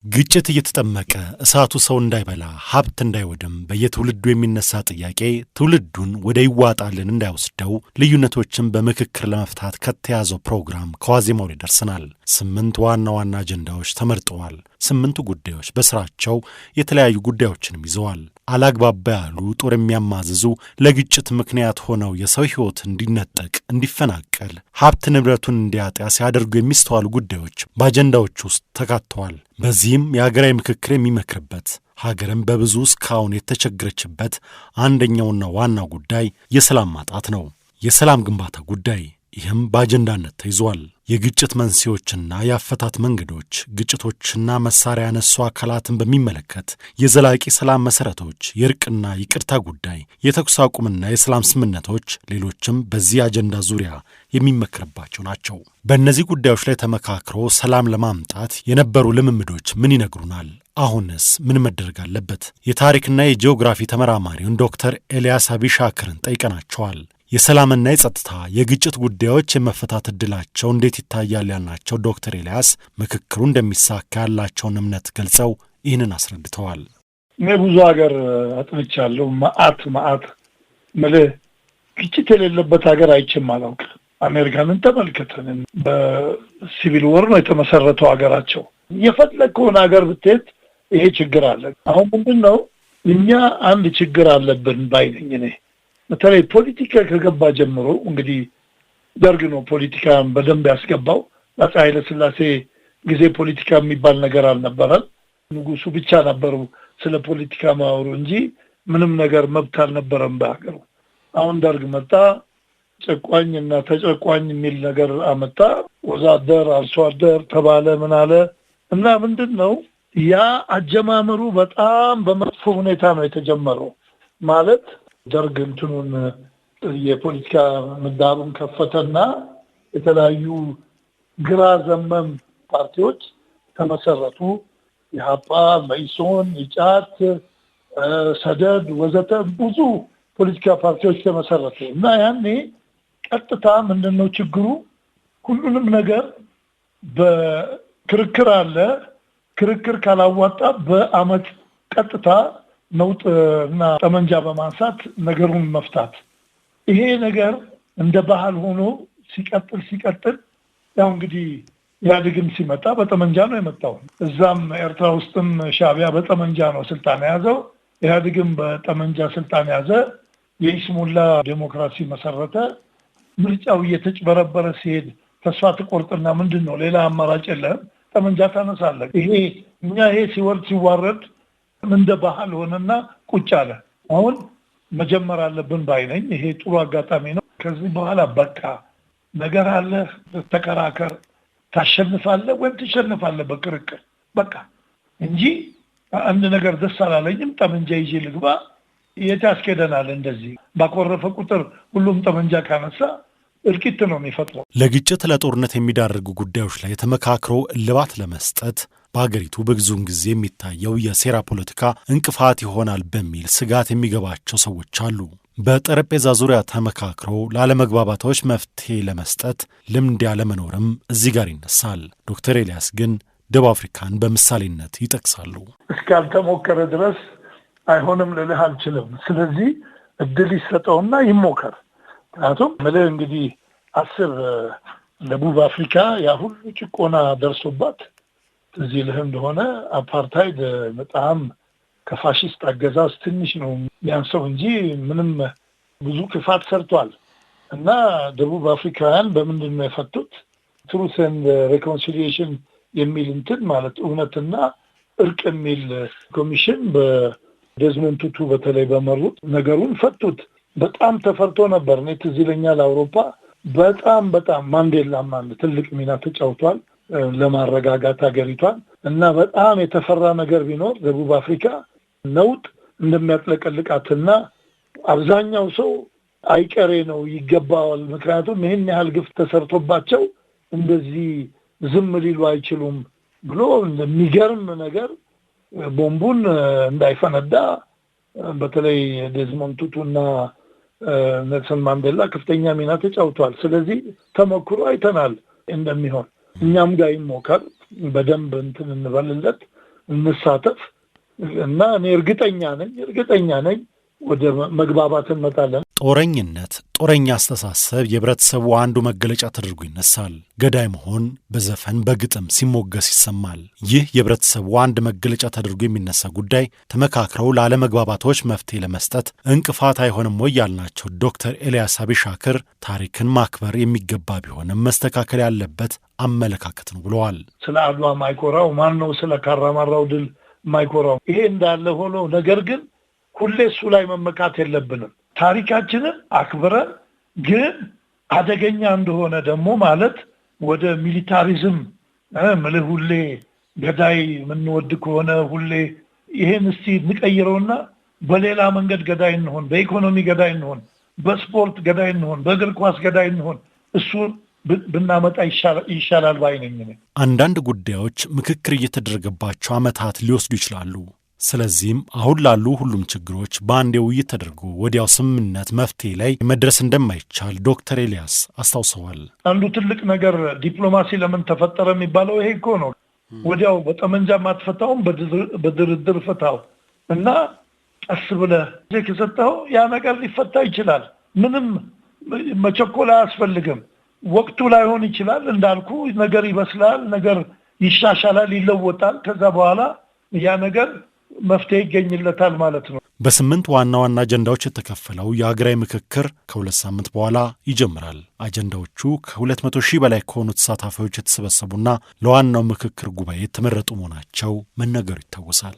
ግጭት እየተጠመቀ እሳቱ ሰው እንዳይበላ ሀብት እንዳይወድም በየትውልዱ የሚነሳ ጥያቄ ትውልዱን ወደ ይዋጣልን እንዳይወስደው ልዩነቶችን በምክክር ለመፍታት ከተያዘው ፕሮግራም ከዋዜማው ላይ ደርሰናል። 8 ዋና ዋና አጀንዳዎች ተመርጠዋል። 8ቱ ጉዳዮች በስራቸው የተለያዩ ጉዳዮችንም ይዘዋል። አላግባባ ያሉ ጦር የሚያማዝዙ ለግጭት ምክንያት ሆነው የሰው ሕይወት እንዲነጠቅ እንዲፈናቀል ሀብት ንብረቱን እንዲያጣ ሲያደርጉ የሚስተዋሉ ጉዳዮች በአጀንዳዎች ውስጥ ተካተዋል። በዚህም የሀገራዊ ምክክር የሚመክርበት ሀገርን በብዙ እስካሁን የተቸገረችበት አንደኛውና ዋናው ጉዳይ የሰላም ማጣት ነው። የሰላም ግንባታ ጉዳይ ይህም በአጀንዳነት ተይዟል። የግጭት መንስኤዎችና የአፈታት መንገዶች፣ ግጭቶችና መሳሪያ ያነሱ አካላትን በሚመለከት የዘላቂ ሰላም መሰረቶች፣ የእርቅና ይቅርታ ጉዳይ፣ የተኩስ አቁምና የሰላም ስምምነቶች፣ ሌሎችም በዚህ አጀንዳ ዙሪያ የሚመክርባቸው ናቸው። በእነዚህ ጉዳዮች ላይ ተመካክሮ ሰላም ለማምጣት የነበሩ ልምምዶች ምን ይነግሩናል? አሁንስ ምን መደረግ አለበት? የታሪክና የጂኦግራፊ ተመራማሪውን ዶክተር ኤልያስ አቢሻክርን ጠይቀናቸዋል። የሰላምና የጸጥታ የግጭት ጉዳዮች የመፈታት ዕድላቸው እንዴት ይታያል ያልናቸው ዶክተር ኤልያስ ምክክሩ እንደሚሳካ ያላቸውን እምነት ገልጸው ይህንን አስረድተዋል። እኔ ብዙ ሀገር አጥንቻለሁ። መዓት ምልህ ግጭት የሌለበት ሀገር አይቼም አላውቅም። አሜሪካንን ተመልከተን፣ በሲቪል ወር ነው የተመሰረተው ሀገራቸው። የፈለግከውን ሀገር ብትሄድ ይሄ ችግር አለ። አሁን ምንድን ነው እኛ አንድ ችግር አለብን ባይነኝ እኔ በተለይ ፖለቲካ ከገባ ጀምሮ እንግዲህ ደርግ ነው ፖለቲካን በደንብ ያስገባው። አፄ ኃይለ ሥላሴ ጊዜ ፖለቲካ የሚባል ነገር አልነበረም። ንጉሱ ብቻ ነበሩ ስለ ፖለቲካ ማወሩ እንጂ ምንም ነገር መብት አልነበረም በሀገሩ። አሁን ደርግ መጣ፣ ጨቋኝና ተጨቋኝ የሚል ነገር አመጣ። ወዛደር አርሶ አደር ተባለ ምን አለ እና ምንድነው ያ አጀማመሩ በጣም በመጥፎ ሁኔታ ነው የተጀመረው። ማለት ደርግ እንትኑን የፖለቲካ ምህዳሩን ከፈተና የተለያዩ ግራ ዘመም ፓርቲዎች ተመሰረቱ። የሀፓ፣ መኢሶን፣ ኢጫት፣ ሰደድ ወዘተ ብዙ ፖለቲካ ፓርቲዎች ተመሰረቱ እና ያኔ ቀጥታ ምንድነው ችግሩ? ሁሉንም ነገር በክርክር አለ። ክርክር ካላዋጣ በአመት ቀጥታ ነውጥ እና ጠመንጃ በማንሳት ነገሩን መፍታት። ይሄ ነገር እንደ ባህል ሆኖ ሲቀጥል ያው እንግዲህ ኢህአዴግም ሲመጣ በጠመንጃ ነው የመጣው። እዛም ኤርትራ ውስጥም ሻዕቢያ በጠመንጃ ነው ስልጣን ያዘው። ኢህአዴግም በጠመንጃ ስልጣን ያዘ። የይስሙላ ዴሞክራሲ መሰረተ። ምርጫው እየተጭበረበረ ሲሄድ ተስፋ ትቆርጥና ምንድነው ሌላ አማራጭ የለም፣ ጠመንጃ ታነሳለህ። ይሄ ሲወርድ ሲዋረድ እንደ ባህል ሆነና ቁጭ አለ። አሁን መጀመር አለብን ባይነኝ። ይሄ ጥሩ አጋጣሚ ነው። ከዚህ በኋላ በቃ ነገር አለ፣ ተከራከር፣ ታሸንፋለህ ወይም ትሸንፋለህ በክርክር በቃ እንጂ አንድ ነገር ደስ አላለኝም ጠመንጃ ይዤ ልግባ የት ያስኬደናል? እንደዚህ ባኮረፈ ቁጥር ሁሉም ጠመንጃ ካነሳ እልቂት ነው የሚፈጥረው። ለግጭት ለጦርነት የሚዳርጉ ጉዳዮች ላይ ተመካክሮ እልባት ለመስጠት በአገሪቱ በብዙውን ጊዜ የሚታየው የሴራ ፖለቲካ እንቅፋት ይሆናል በሚል ስጋት የሚገባቸው ሰዎች አሉ። በጠረጴዛ ዙሪያ ተመካክሮ ላለመግባባቶች መፍትሄ ለመስጠት ልምድ ያለመኖርም እዚህ ጋር ይነሳል። ዶክተር ኤልያስ ግን ደቡብ አፍሪካን በምሳሌነት ይጠቅሳሉ። እስካልተሞከረ ድረስ አይሆንም ልልህ አልችልም። ስለዚህ እድል ይሰጠውና ይሞከር። ምክንያቱም ምልህ እንግዲህ 10 ደቡብ አፍሪካ ያ ሁሉ ጭቆና ደርሶባት እዚህ ልህ እንደሆነ አፓርታይድ በጣም ከፋሽስት አገዛዝ ትንሽ ነው ያንሰው እንጂ ምንም ብዙ ክፋት ሰርቷል። እና ደቡብ አፍሪካውያን በምንድን ነው የፈቱት? ትሩት ኤንድ ሪኮንሲሊዬሽን የሚል እንትን ማለት እውነትና እርቅ የሚል ኮሚሽን በዴዝሞንድ ቱቱ በተለይ በመሩት ነገሩን ፈቱት። በጣም ተፈርቶ ነበር። እኔ ትዝ ይለኛል አውሮፓ በጣም ማንዴላም ትልቅ ሚና ተጫውቷል ለማረጋጋት ሀገሪቷን። እና በጣም የተፈራ ነገር ቢኖር ደቡብ አፍሪካ ነውጥ እንደሚያጥለቀልቃትና አብዛኛው ሰው አይቀሬ ነው ይገባዋል፣ ምክንያቱም ይህን ያህል ግፍ ተሰርቶባቸው እንደዚህ ዝም ሊሉ አይችሉም ብሎ እንደሚገርም ነገር ቦምቡን እንዳይፈነዳ በተለይ ዴዝሞንድ ቱቱና ኔልሰን ማንዴላ ከፍተኛ ሚና ተጫውቷል። ስለዚህ ተሞክሮ አይተናል እንደሚሆን። እኛም ጋር ይሞከር በደንብ እንትን እንበልለት። እንሳተፍ እና እኔ እርግጠኛ ነኝ ወደ መግባባት እንመጣለን። ጦረኝነት፣ ጦረኛ አስተሳሰብ የህብረተሰቡ አንዱ መገለጫ ተደርጎ ይነሳል። ገዳይ መሆን በዘፈን በግጥም ሲሞገስ ይሰማል። ይህ የህብረተሰቡ አንድ መገለጫ ተደርጎ የሚነሳ ጉዳይ ተመካክረው ላለመግባባቶች መፍትሄ ለመስጠት እንቅፋት አይሆንም ወይ ያልናቸው ዶክተር ኤልያስ አቢሻክር ታሪክን ማክበር የሚገባ ቢሆንም መስተካከል ያለበት አመለካከት ነው ብለዋል። ስለ አድዋ ማይኮራው ማን ነው? ስለ ካራማራው ድል ማይኮራው? ይሄ እንዳለ ሆኖ ነገር ግን ሁሌ እሱ ላይ መመካት የለብንም። ታሪካችንን አክብረን ግን አደገኛ እንደሆነ ደግሞ ማለት ወደ ሚሊታሪዝም ምልህ ሁሌ ገዳይ የምንወድ ከሆነ ሁሌ ይሄን እስቲ እንቀይረውና በሌላ መንገድ ገዳይ እንሆን፣ በኢኮኖሚ ገዳይ እንሆን፣ በስፖርት ገዳይ እንሆን፣ በእግር ኳስ ገዳይ እንሆን፣ እሱን ብናመጣ ይሻላል ባይ ነኝ። አንዳንድ ጉዳዮች ምክክር እየተደረገባቸው ዓመታት ሊወስዱ ይችላሉ። ስለዚህም አሁን ላሉ ሁሉም ችግሮች በአንዴ ውይይት ተደርጎ ወዲያው ስምምነት መፍትሄ ላይ መድረስ እንደማይቻል ዶክተር ኤልያስ አስታውሰዋል። አንዱ ትልቅ ነገር ዲፕሎማሲ ለምን ተፈጠረ የሚባለው ይሄ እኮ ነው። ወዲያው በጠመንጃ ማትፈታውም በድርድር ፈታው እና ቀስ ብለህ ከሰጠው ያ ነገር ሊፈታ ይችላል። ምንም መቸኮል አያስፈልግም። ወቅቱ ላይሆን ይችላል። እንዳልኩ ነገር ይበስላል፣ ነገር ይሻሻላል፣ ይለወጣል። ከዛ በኋላ ያ ነገር መፍትሄ ይገኝለታል ማለት ነው። በ8 ዋና ዋና አጀንዳዎች የተከፈለው የሀገራዊ ምክክር ከ2 ሳምንት በኋላ ይጀምራል። አጀንዳዎቹ ከ200 ሺህ በላይ ከሆኑ ተሳታፊዎች የተሰበሰቡና ለዋናው ምክክር ጉባኤ የተመረጡ መሆናቸው መነገሩ ይታወሳል።